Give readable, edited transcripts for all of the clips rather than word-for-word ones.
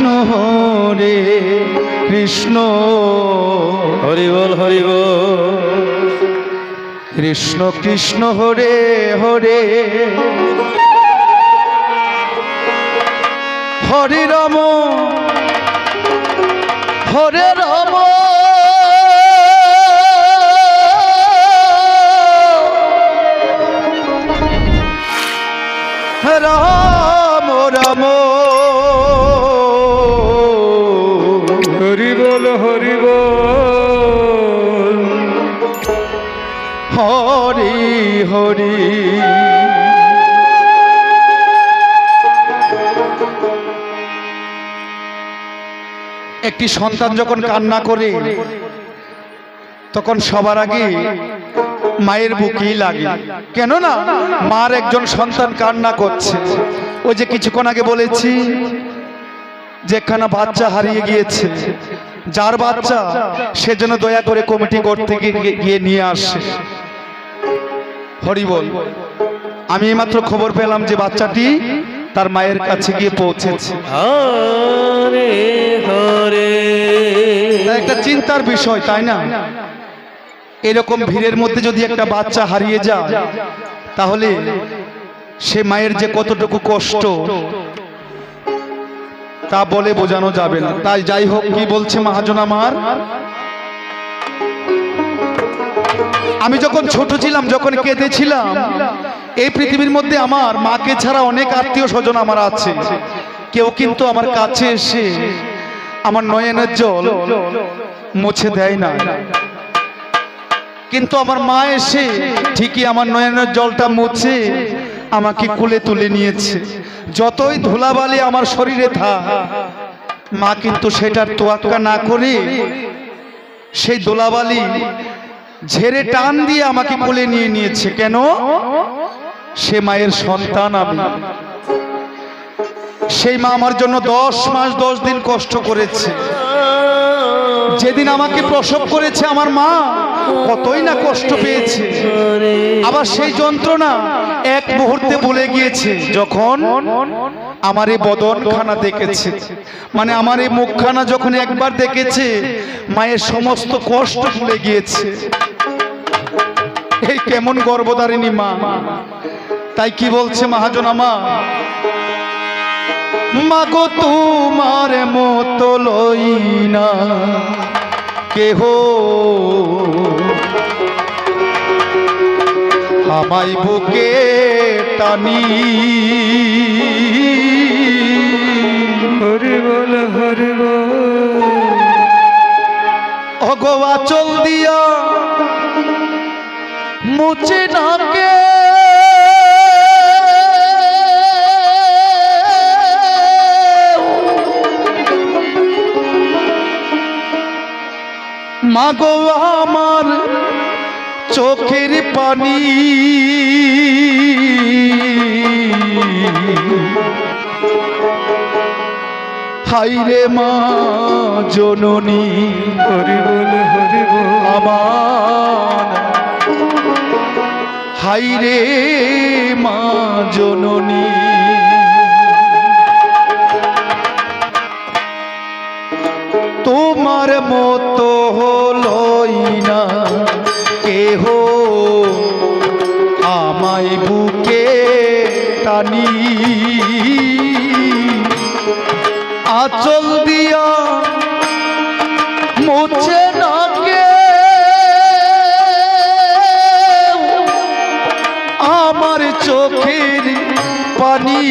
কৃষ্ণ হরে কৃষ্ণ হরি বল হরি বল। কৃষ্ণ কৃষ্ণ হরে হরে হরে রাম হরে রাম রাম রাম হরি বল হরি বল। হরি হরি একটি সন্তান যখন কান্না করে তখন সবার আগে মায়ের বুকেই লাগে। কেন না মার একজন সন্তান কান্না করছে। ওই যে কিছুক্ষণ আগে বলেছি যে একখানা বাচ্চা হারিয়ে গিয়েছে, যার বাচ্চা সেজন্য দয়া করে কমিটি করতে গিয়ে নিয়ে আসে। হরি বল। আমি এইমাত্র খবর পেলাম যে বাচ্চাটি তার মায়ের কাছে গিয়ে পৌঁছেছে। হরে হরে। একটা চিন্তার বিষয়, তাই না? এরকম ভিড়ের মধ্যে যদি একটা বাচ্চা হারিয়ে যায় তাহলে সে মায়ের যে কতটুকু কষ্ট তা বলে বোঝানো যাবে না। তাই যাই হোক, কি বলছে মহাজন আমার, আমি যখন ছোট ছিলাম, যখন কেঁদেছিলাম, এই পৃথিবীর মধ্যে আমার মাকে ছাড়া অনেক আত্মীয় স্বজন আমার আছে, কেউ কিন্তু আমার কাছে এসে আমার নয়নের জল মুছে দেয় না। কিন্তু আমার মা এসে ঠিকই আমার নয়নের জলটা মুছে আমাকে কোলে তুলে নিয়েছে। যতই ধুলাবালি আমার শরীরে থাক, মা কিন্তু সেটার তোয়াক্কা না করে সেই ধুলাবালি ঝেড়ে টান দিয়ে আমাকে কোলে নিয়ে নিয়েছে। কেন? সে মায়ের সন্তান আমি। সেই মা আমার জন্য 10 মাস 10 দিন কষ্ট করেছে। যেদিন আমাকে প্রসব করেছে আমার মা কতই না কষ্ট পেয়েছে। আবার সেই যন্ত্রণা এক মুহূর্তে ভুলে গিয়েছে যখন আমার এই বদনখানা দেখেছে। মানে আমার এই মুখখানা যখন একবার দেখেছে, মায়ের সমস্ত কষ্ট ভুলে গিয়েছে। এই কেমন গর্ভধারিণী মা। তাই কি বলছে মহাজন আমার, মাগো তোমার মতো লই না কেহ, আমায় বুকে টানি। হরি বল হরি বল। ওগো আঁচল দিয়া মুছে নাকে মাগো আমার চোখের পানি, হাইরে মা জননী। হরি বল হরি বল। আমার হাইরে মা জননী। তোমার মতো হলই না কেহ, আমায় বুকে টানি। আঁচল দিয়া মুছে নাকে আমার চোখের পানি,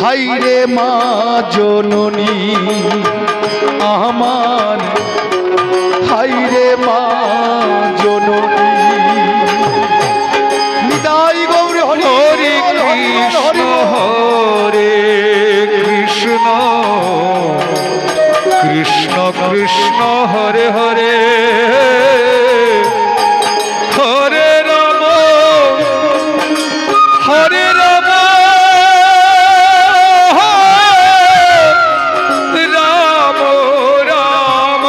হাইরে মা জননী আমার, হাইরে মা জননী। নিতাই গৌর হরি হরি কৃষ্ণ হরে কৃষ্ণ কৃষ্ণ কৃষ্ণ হরে হরে। হরে রাম হরে রাম রাম রাম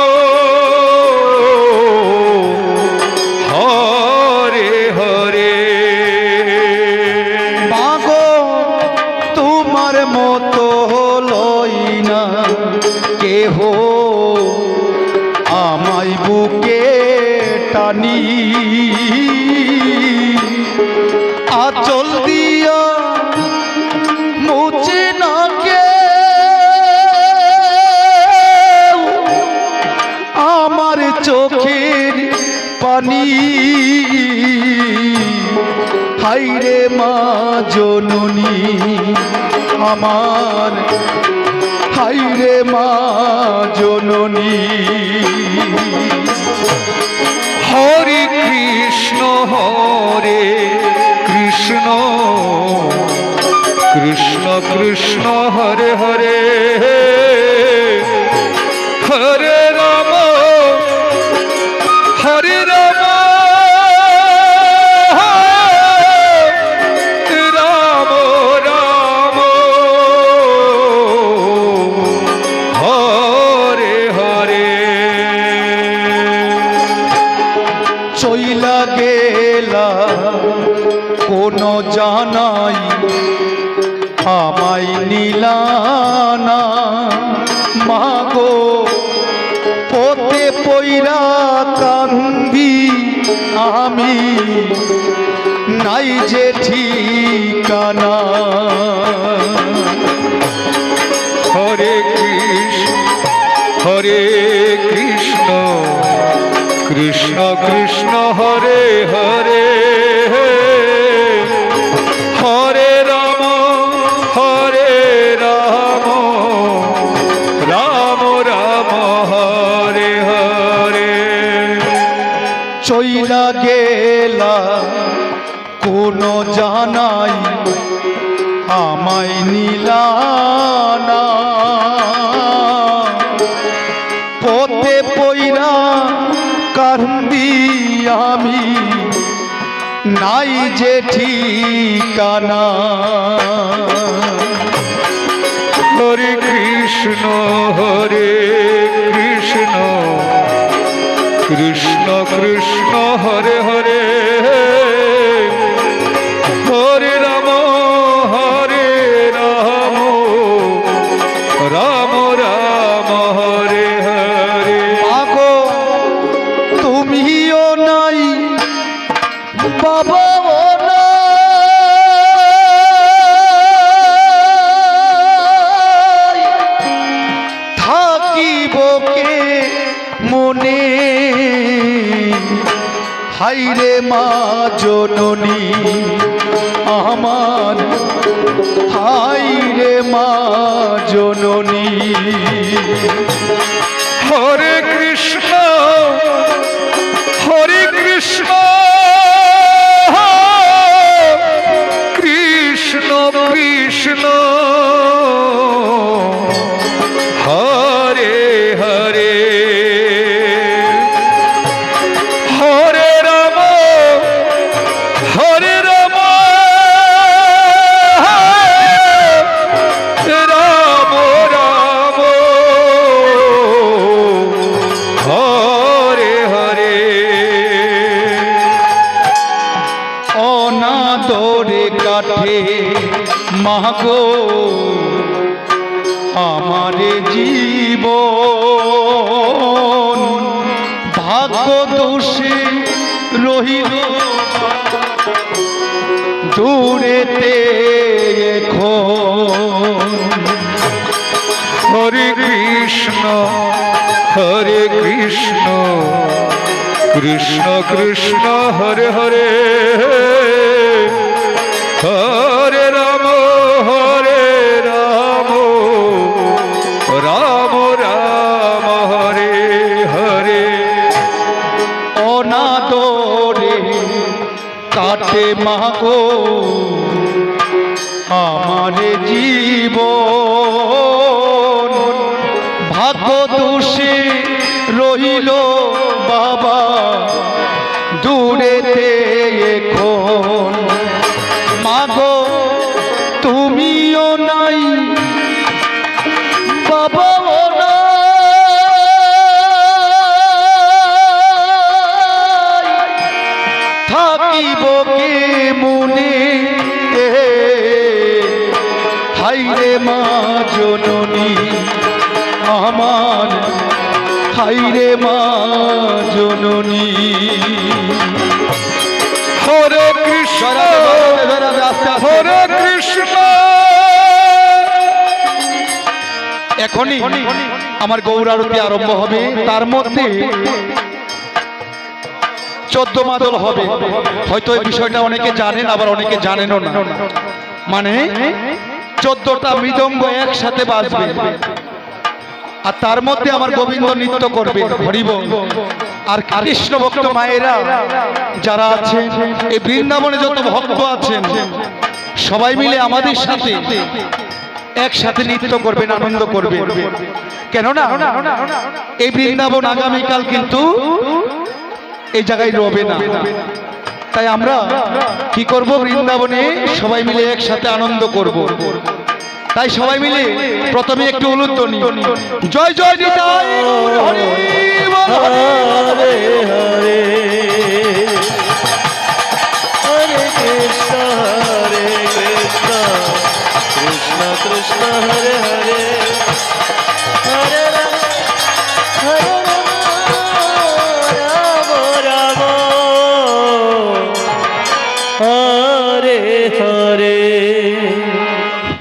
হরে হরে। মাগো তোমার মতো লই না কেহ আমায় বুকে টানি আঁচল দিয়া মুছে না কে আমার চোখের পানি হাইরে মা জননী আমার হাইরে মা জননী হরে কৃষ্ণ কৃষ্ণ কৃষ্ণ হরে হরে হরে রাম হরে রাম রাম রাম হরে হরে চইলা গেলা কোনো জানাই আমায় নিলানা মাগো পথে পইরা কান্দি আমি নাই যে ঠিকানা হরে কৃষ্ণ কৃষ্ণ কৃষ্ণ হরে হরে হরে রাম রাম রাম হরে হরে চইলা গেলা কোনো জানাই আমায় নিলানা পথে পইরা কান্দি আমি নাই যে ঠিকানা হরে কৃষ্ণ কৃষ্ণ কৃষ্ণ হরে হরে হরে রাম রাম রাম হরে হরে আগো তুমিও নাই বাবা থাকিব কে মনে হাইরে মা জননী আমার হাইরে মা জননী হরে কৃষ্ণ কৃষ্ণ কৃষ্ণ হরে হরে হরে রাম রাম রাম হরে হরে অনাদরে কাঠে মাগো আমারে জীবন ভাগ্য দোষে রহিল দূরেতে এখন হরে কৃষ্ণ কৃষ্ণ কৃষ্ণ হরে হরে হরে রাম রাম রাম হরে হরে অনাদরে কাটে মাগো আমারে জীবন ভাগ্য দোষে রহিল বাবা দূরেতে এখন মাগো তুমিও নাই বাবা থাকিব কে মনে হাইরে মা জননী আমার, হাই রে মা জননী। হরে কৃষ্ণ হরে কৃষ্ণ। এখনই আমার গৌরারতি আরম্ভ হবে, তার মধ্যে 14 মাদল হবে। হয়তো এই বিষয়টা অনেকে জানেন, আবার অনেকে জানেনও না। মানে 14টা মৃদঙ্গ একসাথে বাজবে, আর তার মধ্যে আমার গোবিন্দ নৃত্য করবে, হরিবল। আর কৃষ্ণ ভক্ত মায়েরা যারা আছেন, এই বৃন্দাবনে যত ভক্ত আছেন, সবাই মিলে আমাদের সাথে একসাথে নৃত্য করবেন, আনন্দ করবেন। কেননা এই বৃন্দাবন আগামীকাল কিন্তু এই জায়গায় রবে না। তাই আমরা কি করব, বৃন্দাবনে সবাই মিলে একসাথে আনন্দ করব। তাই সবাই মিলে প্রথমে একটু উলুধ্বনি, জয় জয় নিতাই গৌর হরি বল, হরে হরে হরে কৃষ্ণ কৃষ্ণ কৃষ্ণ হরে